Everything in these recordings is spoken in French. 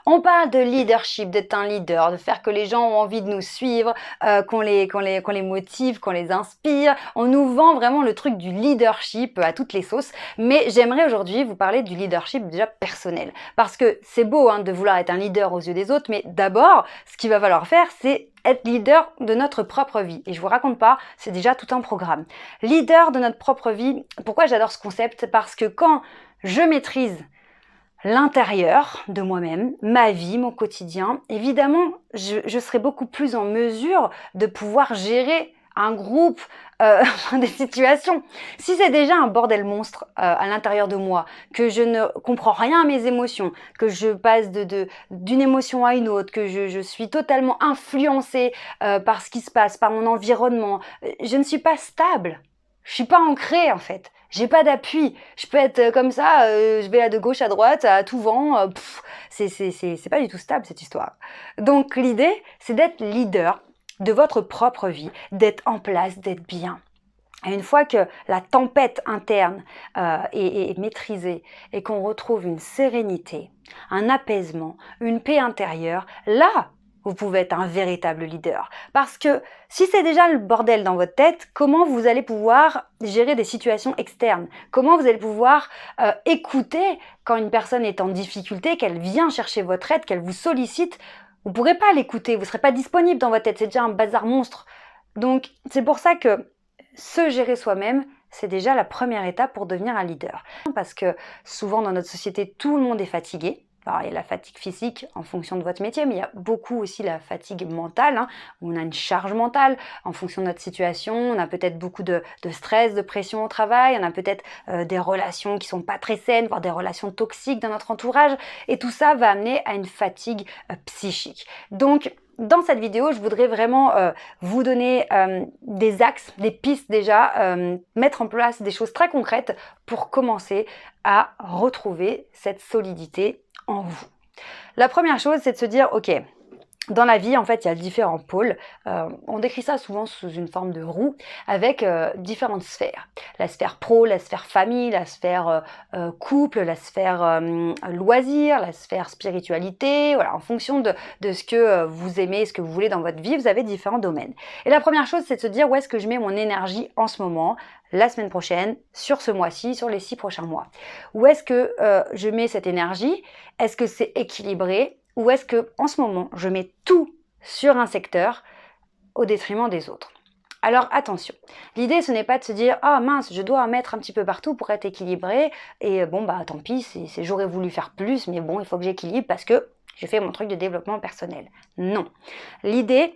On parle de leadership, d'être un leader, de faire que les gens ont envie de nous suivre, qu'on les motive, qu'on les inspire. On nous vend vraiment le truc du leadership à toutes les sauces. Mais j'aimerais aujourd'hui vous parler du leadership déjà personnel. Parce que c'est beau de vouloir être un leader aux yeux des autres, mais d'abord, ce qu'il va falloir faire, c'est être leader de notre propre vie. Et je vous raconte pas, c'est déjà tout un programme. Leader de notre propre vie, pourquoi j'adore ce concept? Parce que quand je maîtrise l'intérieur de moi-même, ma vie, mon quotidien, évidemment, je serai beaucoup plus en mesure de pouvoir gérer un groupe, des situations. Si c'est déjà un bordel monstre à l'intérieur de moi, que je ne comprends rien à mes émotions, que je passe d'une émotion à une autre, que je suis totalement influencée par ce qui se passe, par mon environnement, je ne suis pas stable. Je suis pas ancrée en fait. J'ai pas d'appui. Je peux être comme ça, je vais de gauche à droite, à tout vent. C'est pas du tout stable cette histoire. Donc l'idée, c'est d'être leader de votre propre vie, d'être en place, d'être bien. Et une fois que la tempête interne est maîtrisée et qu'on retrouve une sérénité, un apaisement, une paix intérieure, là, vous pouvez être un véritable leader. Parce que si c'est déjà le bordel dans votre tête, comment vous allez pouvoir gérer des situations externes? Comment vous allez pouvoir écouter quand une personne est en difficulté, qu'elle vient chercher votre aide, qu'elle vous sollicite? Vous ne pourrez pas l'écouter, vous ne serez pas disponible dans votre tête, c'est déjà un bazar monstre. Donc c'est pour ça que se gérer soi-même, c'est déjà la première étape pour devenir un leader. Parce que souvent dans notre société, tout le monde est fatigué. Alors, il y a la fatigue physique en fonction de votre métier, mais il y a beaucoup aussi la fatigue mentale, où on a une charge mentale en fonction de notre situation. On a peut-être beaucoup de stress, de pression au travail, on a peut-être des relations qui sont pas très saines, voire des relations toxiques dans notre entourage. Et tout ça va amener à une fatigue psychique. Donc, dans cette vidéo, je voudrais vraiment vous donner des axes, des pistes déjà, mettre en place des choses très concrètes pour commencer à retrouver cette solidité en vous. La première chose, c'est de se dire, ok, dans la vie, en fait, il y a différents pôles. On décrit ça souvent sous une forme de roue avec différentes sphères. La sphère pro, la sphère famille, la sphère couple, la sphère loisir, la sphère spiritualité. Voilà, en fonction de ce que vous aimez, ce que vous voulez dans votre vie, vous avez différents domaines. Et la première chose, c'est de se dire où est-ce que je mets mon énergie en ce moment, la semaine prochaine, sur ce mois-ci, sur les 6 prochains mois. Où est-ce que je mets cette énergie? Est-ce que c'est équilibré? Ou est-ce que en ce moment, je mets tout sur un secteur au détriment des autres? Alors attention, l'idée ce n'est pas de se dire « Ah mince, je dois en mettre un petit peu partout pour être équilibré et bon bah tant pis, j'aurais voulu faire plus, mais bon il faut que j'équilibre parce que j'ai fait mon truc de développement personnel. » Non, l'idée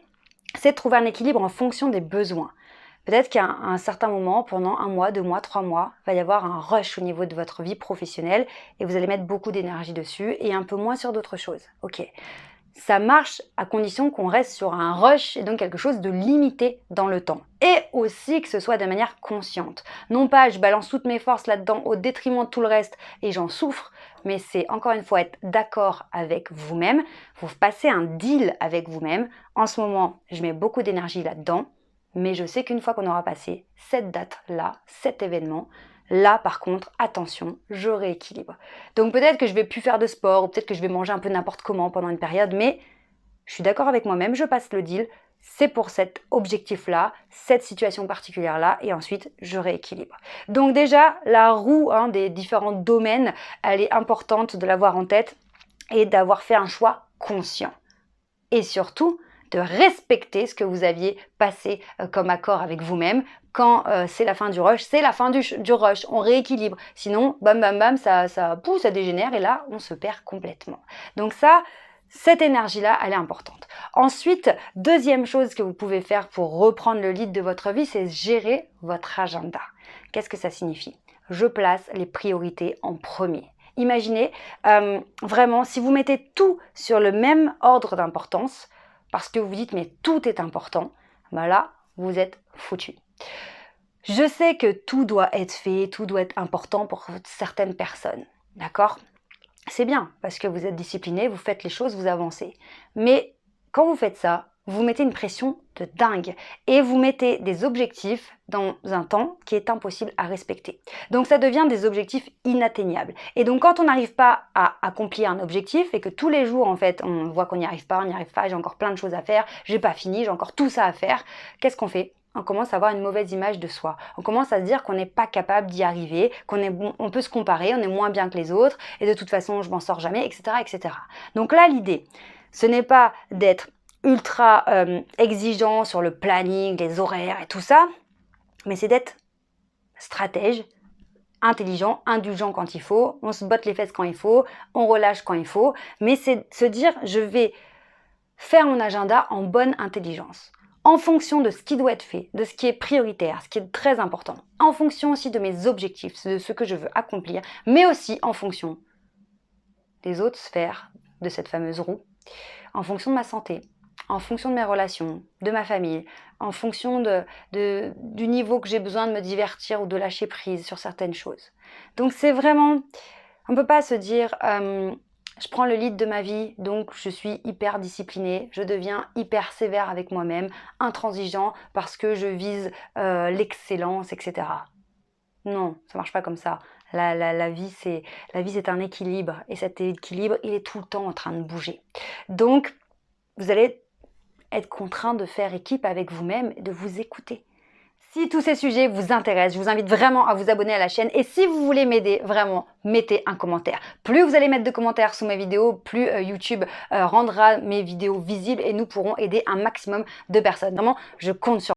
c'est de trouver un équilibre en fonction des besoins. Peut-être qu'à un certain moment, pendant 1 mois, 2 mois, 3 mois, il va y avoir un rush au niveau de votre vie professionnelle et vous allez mettre beaucoup d'énergie dessus et un peu moins sur d'autres choses. Ok, ça marche à condition qu'on reste sur un rush et donc quelque chose de limité dans le temps. Et aussi que ce soit de manière consciente. Non pas je balance toutes mes forces là-dedans au détriment de tout le reste et j'en souffre, mais c'est encore une fois être d'accord avec vous-même. Vous passez un deal avec vous-même. En ce moment, je mets beaucoup d'énergie là-dedans. Mais je sais qu'une fois qu'on aura passé cette date-là, cet événement, là par contre, attention, je rééquilibre. Donc peut-être que je vais plus faire de sport, ou peut-être que je vais manger un peu n'importe comment pendant une période, mais je suis d'accord avec moi-même, je passe le deal, c'est pour cet objectif-là, cette situation particulière-là, et ensuite je rééquilibre. Donc déjà, la roue des différents domaines, elle est importante de l'avoir en tête et d'avoir fait un choix conscient. Et surtout, de respecter ce que vous aviez passé comme accord avec vous-même. Quand c'est la fin du rush, c'est la fin du rush. On rééquilibre. Sinon, bam, bam, bam, ça dégénère et là, on se perd complètement. Donc ça, cette énergie-là, elle est importante. Ensuite, deuxième chose que vous pouvez faire pour reprendre le lead de votre vie, c'est gérer votre agenda. Qu'est-ce que ça signifie? Je place les priorités en premier. Imaginez, vraiment, si vous mettez tout sur le même ordre d'importance, parce que vous vous dites mais tout est important, ben là, vous êtes foutu. Je sais que tout doit être fait, tout doit être important pour certaines personnes, d'accord? C'est bien, parce que vous êtes discipliné, vous faites les choses, vous avancez. Mais quand vous faites ça, vous mettez une pression de dingue et vous mettez des objectifs dans un temps qui est impossible à respecter. Donc ça devient des objectifs inatteignables. Et donc quand on n'arrive pas à accomplir un objectif et que tous les jours en fait on voit qu'on n'y arrive pas, j'ai encore plein de choses à faire, j'ai pas fini, j'ai encore tout ça à faire, qu'est-ce qu'on fait? On commence à avoir une mauvaise image de soi. On commence à se dire qu'on n'est pas capable d'y arriver, on peut se comparer, on est moins bien que les autres et de toute façon je m'en sors jamais, etc., etc. Donc là l'idée, ce n'est pas d'être ultra exigeant sur le planning, les horaires et tout ça, mais c'est d'être stratège, intelligent, indulgent quand il faut, on se botte les fesses quand il faut, on relâche quand il faut, mais c'est se dire je vais faire mon agenda en bonne intelligence, en fonction de ce qui doit être fait, de ce qui est prioritaire, ce qui est très important, en fonction aussi de mes objectifs, de ce que je veux accomplir, mais aussi en fonction des autres sphères de cette fameuse roue, en fonction de ma santé, en fonction de mes relations, de ma famille, en fonction du niveau que j'ai besoin de me divertir ou de lâcher prise sur certaines choses. Donc c'est vraiment, on ne peut pas se dire je prends le lead de ma vie, donc je suis hyper disciplinée, je deviens hyper sévère avec moi-même, intransigeant parce que je vise l'excellence, etc. Non, ça marche pas comme ça. La vie, c'est un équilibre et cet équilibre, il est tout le temps en train de bouger. Donc, vous allez être contraint de faire équipe avec vous-même et de vous écouter. Si tous ces sujets vous intéressent, je vous invite vraiment à vous abonner à la chaîne et si vous voulez m'aider, vraiment, mettez un commentaire. Plus vous allez mettre de commentaires sous mes vidéos, plus YouTube rendra mes vidéos visibles et nous pourrons aider un maximum de personnes. Vraiment, je compte sur vous.